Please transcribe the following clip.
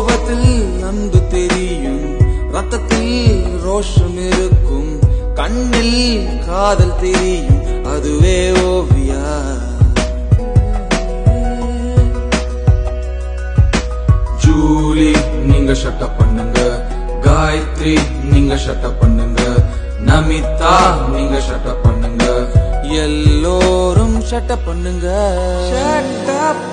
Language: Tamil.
கோபத்தில் அன்பு தெரியும், ரத்தத்தில் ரோஷம் இருக்கும், கண்ணில் காதல் தெரியும், அதுவே ஓவியா. ஜூலி நீங்க ஷட்டப் பண்ணுங்க, காயத்ரி நீங்க ஷட்டப் பண்ணுங்க, நமிதா நீங்க ஷட்டப் பண்ணுங்க, எல்லோரும் ஷட்டப் பண்ணுங்க. ஷட்டப்